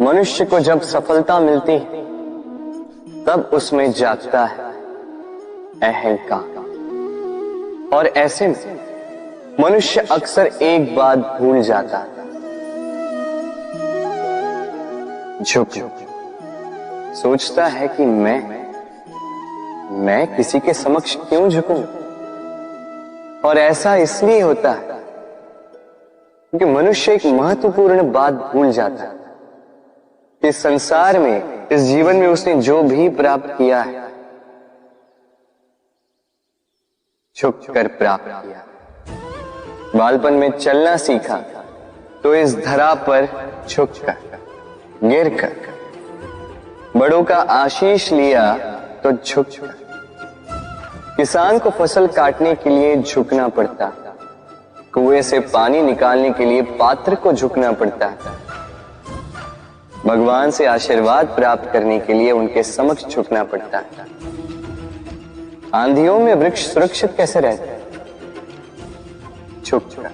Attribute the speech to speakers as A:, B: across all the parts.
A: मनुष्य को जब सफलता मिलती है तब उसमें जागता है अहंकार, और ऐसे में मनुष्य अक्सर एक बात भूल जाता है, झुक। सोचता है कि मैं किसी के समक्ष क्यों झुकूं? और ऐसा इसलिए होता है क्योंकि मनुष्य एक महत्वपूर्ण बात भूल जाता है कि संसार में, इस जीवन में उसने जो भी प्राप्त किया है झुक कर प्राप्त किया। बालपन में चलना सीखा तो इस धरा पर झुक कर, गिर कर। बड़ों का आशीष लिया तो झुक कर। किसान को फसल काटने के लिए झुकना पड़ता, कुएं से पानी निकालने के लिए पात्र को झुकना पड़ता है, भगवान से आशीर्वाद प्राप्त करने के लिए उनके समक्ष झुकना पड़ता है। आंधियों में वृक्ष सुरक्षित कैसे रहते हैं? झुक कर।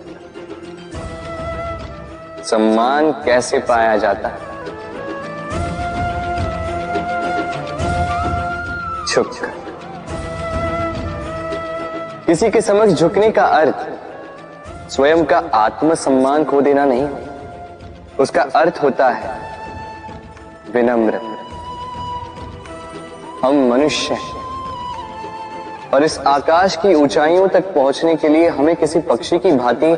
A: सम्मान कैसे पाया जाता है? झुक कर। किसी के समक्ष झुकने का अर्थ स्वयं का आत्मसम्मान खो देना नहीं, उसका अर्थ होता है विनम्र। हम मनुष्य हैं और इस आकाश की ऊंचाइयों तक पहुंचने के लिए हमें किसी पक्षी की भांति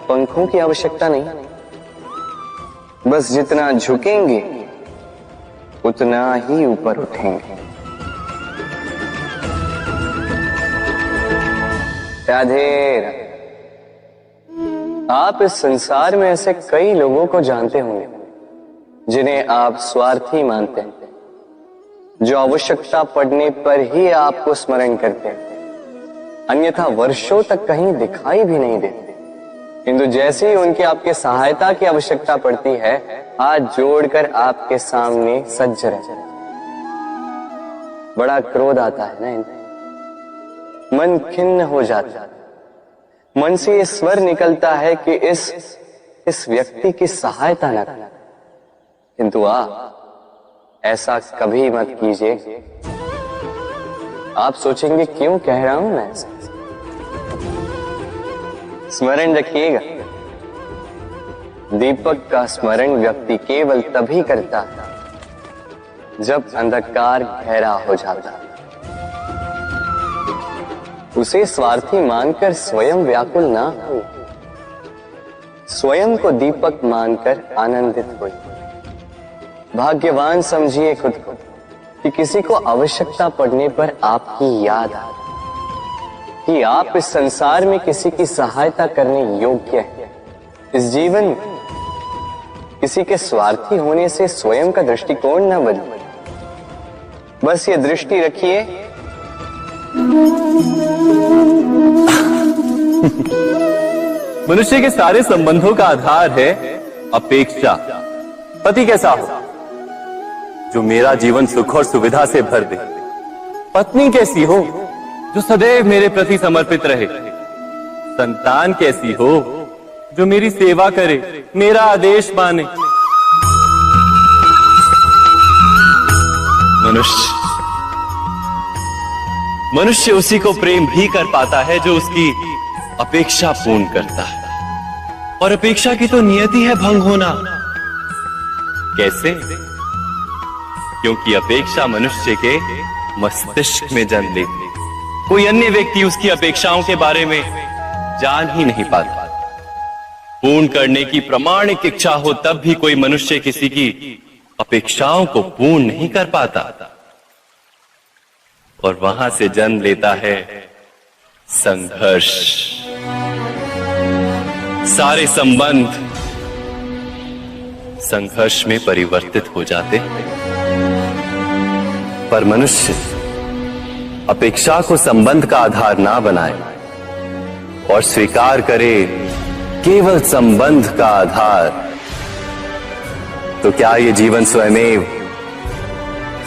A: पंखों की आवश्यकता नहीं। बस जितना झुकेंगे उतना ही ऊपर उठेंगे। राधे राधे। आप इस संसार में ऐसे कई लोगों को जानते होंगे जिन्हें आप स्वार्थी मानते हैं, जो आवश्यकता पड़ने पर ही आपको स्मरण करते हैं, अन्यथा वर्षों तक कहीं दिखाई भी नहीं देते, किंतु जैसे ही उनकी आपके सहायता की आवश्यकता पड़ती है हाथ जोड़कर आपके सामने सज्ज रहते हैं। बड़ा क्रोध आता है ना इनमें, मन खिन्न हो जाता है, मन से ये स्वर निकलता है कि इस व्यक्ति की सहायता न करें। किंतु आप ऐसा कभी मत कीजिए। आप सोचेंगे क्यों कह रहा हूं मैं ऐसा? स्मरण रखिएगा, दीपक का स्मरण व्यक्ति केवल तभी करता है जब अंधकार गहरा हो जाता है। उसे स्वार्थी मानकर स्वयं व्याकुल ना हो, स्वयं को दीपक मानकर आनंदित हो। भाग्यवान समझिए खुद को कि किसी को आवश्यकता पड़ने पर आपकी याद आए कि आप इस संसार में किसी की सहायता करने योग्य हैं। इस जीवन में किसी के स्वार्थी होने से स्वयं का दृष्टिकोण न बदले। बस ये दृष्टि रखिए,
B: मनुष्य के सारे संबंधों का आधार है अपेक्षा। पति कैसा हो जो मेरा जीवन सुख और सुविधा से भर दे, पत्नी कैसी हो जो सदैव मेरे प्रति समर्पित रहे, संतान कैसी हो जो मेरी सेवा करे, मेरा आदेश माने। मनुष्य उसी को प्रेम भी कर पाता है जो उसकी अपेक्षा पूर्ण करता है, और अपेक्षा की तो नियति है भंग होना। कैसे? क्योंकि अपेक्षा मनुष्य के मस्तिष्क में जन्म लेती, कोई अन्य व्यक्ति उसकी अपेक्षाओं के बारे में जान ही नहीं पाता। पूर्ण करने की प्रामाणिक इच्छा हो तब भी कोई मनुष्य किसी की अपेक्षाओं को पूर्ण नहीं कर पाता, और वहां से जन्म लेता है संघर्ष। सारे संबंध संघर्ष में परिवर्तित हो जाते, पर मनुष्य अपेक्षा को संबंध का आधार ना बनाए और स्वीकार करे केवल संबंध का आधार, तो क्या ये जीवन स्वयमेव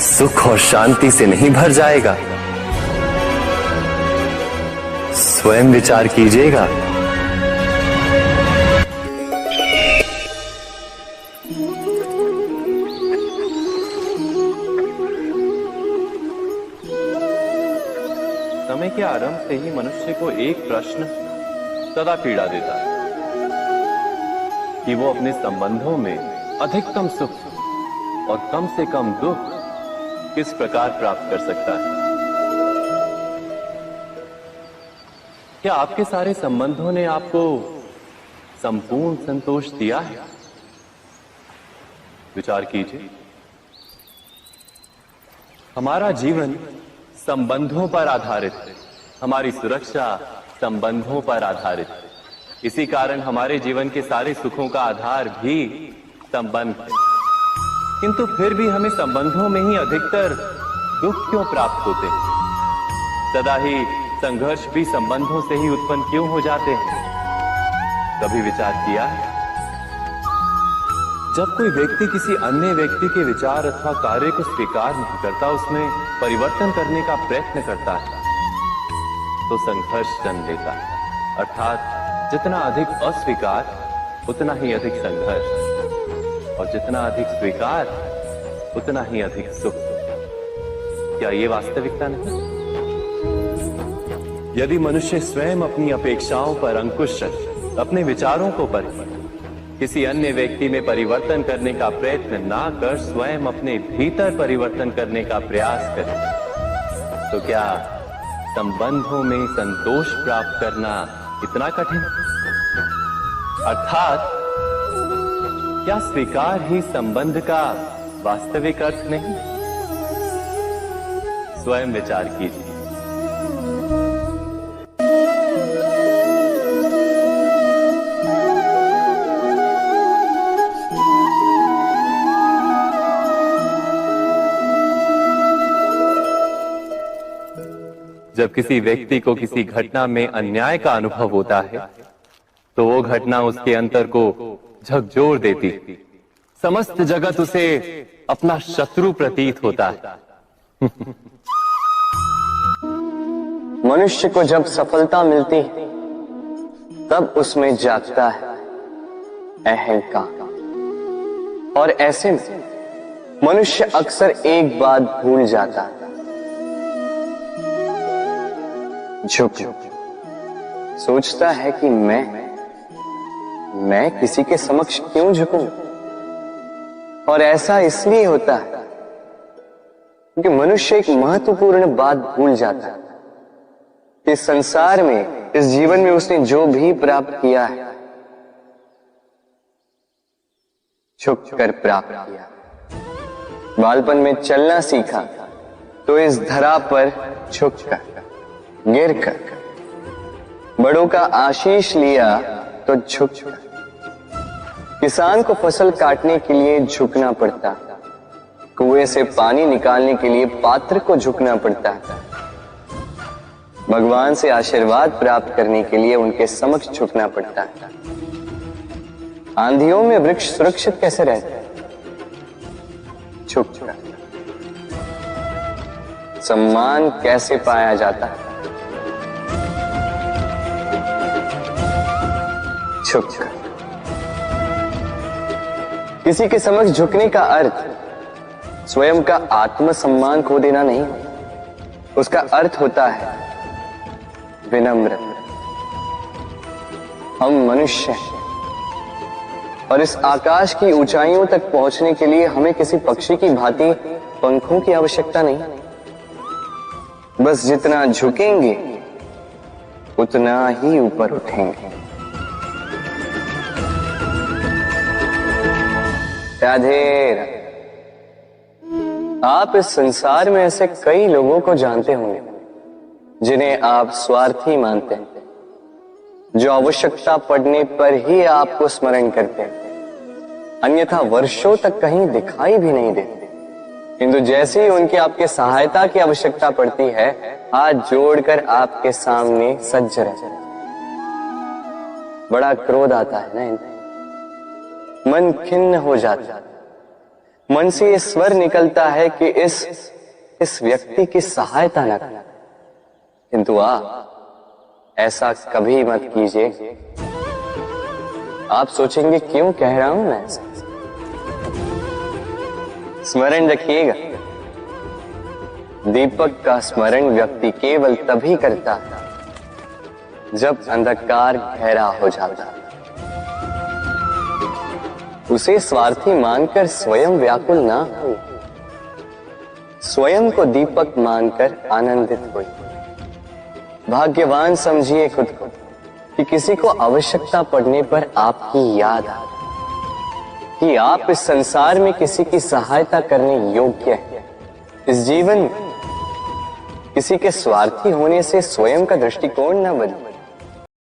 B: सुख और शांति से नहीं भर जाएगा? स्वयं विचार कीजिएगा। समय के आरंभ से ही मनुष्य को एक प्रश्न सदा पीड़ा देता है कि वो अपने संबंधों में अधिकतम सुख और कम से कम दुख किस प्रकार प्राप्त कर सकता है। क्या आपके सारे संबंधों ने आपको संपूर्ण संतोष दिया है? विचार कीजिए। हमारा जीवन संबंधों पर आधारित है, हमारी सुरक्षा संबंधों पर आधारित है। इसी कारण हमारे जीवन के सारे सुखों का आधार भी संबंध है। किंतु फिर भी हमें संबंधों में ही अधिकतर दुख क्यों प्राप्त होते हैं? सदा ही संघर्ष भी संबंधों से ही उत्पन्न क्यों हो जाते हैं? कभी विचार किया है? जब कोई व्यक्ति किसी अन्य व्यक्ति के विचार अथवा कार्य को स्वीकार नहीं करता, उसमें परिवर्तन करने का प्रयत्न करता है, तो संघर्ष जन्म लेता है। अर्थात जितना अधिक अस्वीकार उतना ही अधिक संघर्ष, और जितना अधिक स्वीकार उतना ही अधिक सुख। क्या ये वास्तविकता नहीं? यदि मनुष्य स्वयं अपनी अपेक्षाओं पर अंकुश रखे, अपने विचारों को परखे, किसी अन्य व्यक्ति में परिवर्तन करने का प्रयत्न ना कर स्वयं अपने भीतर परिवर्तन करने का प्रयास करे, तो क्या संबंधों में संतोष प्राप्त करना इतना कठिन? अर्थात क्या स्वीकार ही संबंध का वास्तविक अर्थ नहीं? स्वयं विचार कीजिए। जब किसी व्यक्ति को किसी घटना में अन्याय का अनुभव होता है, तो वो घटना उसके अंतर को झकझोर देती, समस्त जगत उसे अपना शत्रु प्रतीत होता है।
A: मनुष्य को जब सफलता मिलती है, तब उसमें जागता है अहंकार, और ऐसे में मनुष्य अक्सर एक बात भूल जाता है, झुक। सोचता है कि मैं किसी के समक्ष क्यों झुकूं? और ऐसा इसलिए होता है क्योंकि मनुष्य एक महत्वपूर्ण बात भूल जाता है कि संसार में, इस जीवन में उसने जो भी प्राप्त किया है, झुक कर प्राप्त किया। बालपन में चलना सीखा तो इस धरा पर झुक कर, गिर कर। बड़ों का आशीष लिया तो झुक कर। किसान को फसल काटने के लिए झुकना पड़ता, कुएं से पानी निकालने के लिए पात्र को झुकना पड़ता, भगवान से आशीर्वाद प्राप्त करने के लिए उनके समक्ष झुकना पड़ता है। आंधियों में वृक्ष सुरक्षित कैसे रहते हैं? झुक कर। सम्मान कैसे पाया जाता है? झुक कर। किसी के समक्ष झुकने का अर्थ स्वयं का आत्मसम्मान खो देना नहीं, उसका अर्थ होता है विनम्र। हम मनुष्य हैं, और इस आकाश की ऊंचाइयों तक पहुंचने के लिए हमें किसी पक्षी की भांति पंखों की आवश्यकता नहीं। बस जितना झुकेंगे उतना ही ऊपर उठेंगे। राधे राधे। आप इस संसार में ऐसे कई लोगों को जानते होंगे जिन्हें आप स्वार्थी मानते हैं, जो आवश्यकता पड़ने पर ही आपको स्मरण करते हैं, अन्यथा वर्षों तक कहीं दिखाई भी नहीं देते। किंतु जैसे ही उनकी आपके सहायता की आवश्यकता पड़ती है, हाथ जोड़कर आपके सामने सज्ज रहते हैं। बड़ा क्रोध आता है ना इन्हें, मन खिन्न हो जाता है, मन से ये स्वर निकलता है कि इस व्यक्ति की सहायता न करें। किंतु आप ऐसा कभी मत कीजिए। आप सोचेंगे क्यों कह रहा हूं मैं ऐसा? स्मरण रखिएगा, दीपक का स्मरण व्यक्ति केवल तभी करता है जब अंधकार गहरा हो जाता है। उसे स्वार्थी मानकर स्वयं व्याकुल ना हो, स्वयं को दीपक मानकर आनंदित हुई। भाग्यवान समझिए खुद को कि किसी को आवश्यकता पड़ने पर आपकी याद आ, कि आप इस संसार में किसी की सहायता करने योग्य हैं। इस जीवन में किसी के स्वार्थी होने से स्वयं का दृष्टिकोण न बदले।